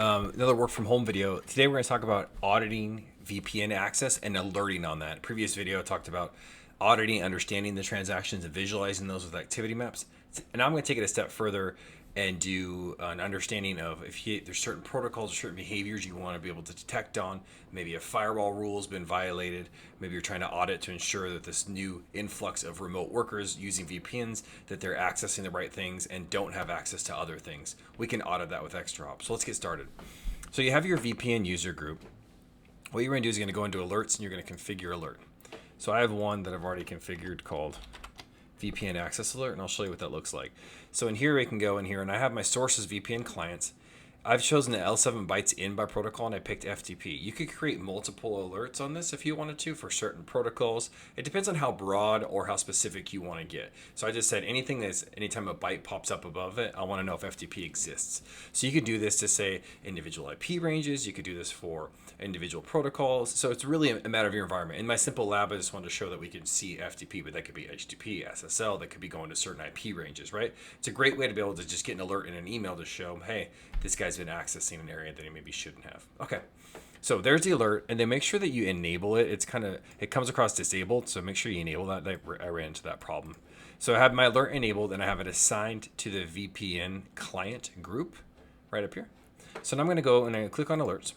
Another work from home video. Today we're going to talk about auditing VPN access and alerting on that. Previous video I talked about auditing, understanding the transactions and visualizing those with activity maps. And now I'm going to take it a step further and do an understanding of there's certain protocols or certain behaviors you want to be able to detect on. Maybe a firewall rule has been violated. Maybe you're trying to audit to ensure that this new influx of remote workers using VPNs, that they're accessing the right things and don't have access to other things. We can audit that with Extrahop. So let's get started. So you have your VPN user group. What you're going to do is you're going to go into alerts and you're going to configure alert. So I have one that I've already configured called VPN access alert, and I'll show you what that looks like. So in here, we can go in here, and I have my sources VPN clients. I've chosen the L7 bytes in by protocol, and I picked FTP. You could create multiple alerts on this if you wanted to for certain protocols. It depends on how broad or how specific you want to get. So I just said anytime a byte pops up above it, I want to know if FTP exists. So you could do this to say individual IP ranges. You could do this for individual protocols. So it's really a matter of your environment. In my simple lab, I just wanted to show that we could see FTP, but that could be HTTP, SSL, that could be going to certain IP ranges, right? It's a great way to be able to just get an alert in an email to show, hey, this guy's been accessing an area that he maybe shouldn't have. Okay, so there's the alert, and then make sure that you enable it. It comes across disabled, so make sure you enable that. I ran into that problem. So I have my alert enabled, and I have it assigned to the VPN client group right up here. So now I'm going to go and I'm going to click on alerts,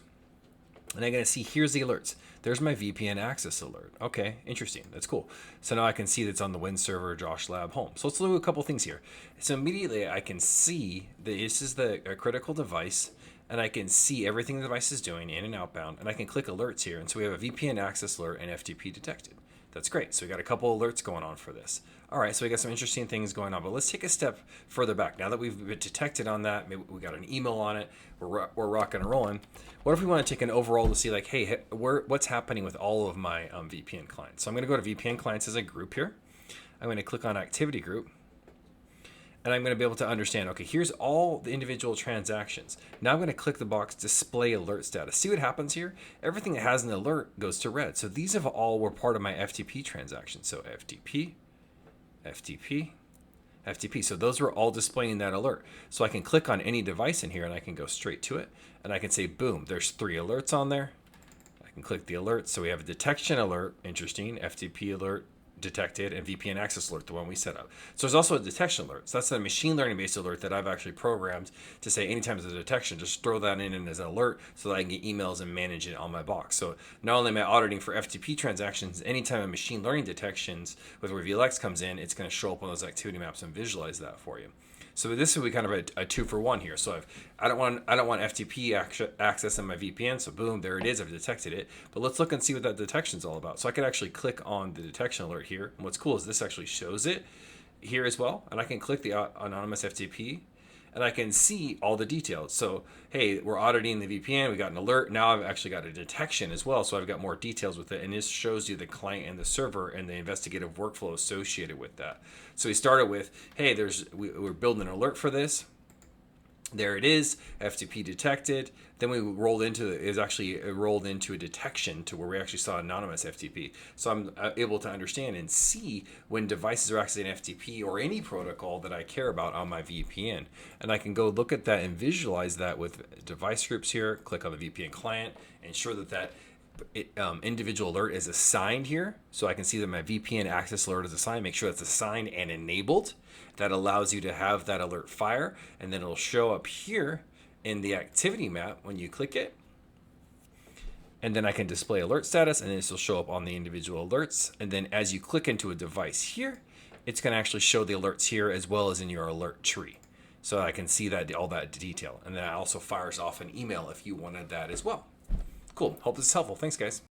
and I'm going to see here's the alerts. There's my VPN access alert. Okay, interesting. That's cool. So now I can see that's on the Win server, Josh Lab home. So let's do a couple things here. So immediately I can see that this is a critical device, and I can see everything the device is doing in and outbound, and I can click alerts here. And so we have a VPN access alert and FTP detected. That's great. So we got a couple alerts going on for this. All right, so we got some interesting things going on, but let's take a step further back. Now that we've been detected on that, maybe we got an email on it, we're rocking and rolling. What if we want to take an overall to see like, hey, what's happening with all of my VPN clients? So I'm going to go to VPN clients as a group here. I'm going to click on activity group, and I'm going to be able to understand, okay, here's all the individual transactions. Now I'm going to click the box display alert status. See what happens here? Everything that has an alert goes to red. So these have all were part of my FTP transaction. So FTP, FTP, FTP. So those were all displaying that alert. So I can click on any device in here and I can go straight to it. And I can say, boom, there's 3 alerts on there. I can click the alert. So we have a detection alert, interesting, FTP alert, detected, and VPN access alert, the one we set up. So there's also a detection alert. So that's a machine learning based alert that I've actually programmed to say anytime there's a detection, just throw that in as an alert so that I can get emails and manage it on my box. So not only am I auditing for FTP transactions, anytime a machine learning detections with Reveal X comes in, it's going to show up on those activity maps and visualize that for you. So this would be kind of a 2-for-1 here. So I don't want FTP access in my VPN. So boom, there it is. I've detected it. But let's look and see what that detection is all about. So I could actually click on the detection alert here. And what's cool is this actually shows it here as well. And I can click the anonymous FTP, and I can see all the details. So, hey, we're auditing the VPN. We got an alert. Now I've actually got a detection as well. So I've got more details with it. And this shows you the client and the server and the investigative workflow associated with that. So we started with, hey, we're building an alert for this. There it is, FTP detected. Then we rolled into a detection to where we actually saw anonymous FTP. So I'm able to understand and see when devices are accessing FTP or any protocol that I care about on my VPN. And I can go look at that and visualize that with device groups here, click on the VPN client, ensure that individual alert is assigned here. So I can see that my VPN access alert is assigned, make sure that's assigned and enabled. That allows you to have that alert fire, and then it'll show up here in the activity map when you click it. And then I can display alert status, and this will show up on the individual alerts. And then as you click into a device here, it's going to actually show the alerts here as well as in your alert tree. So I can see that all that detail. And then it also fires off an email if you wanted that as well. Cool. Hope this is helpful. Thanks, guys.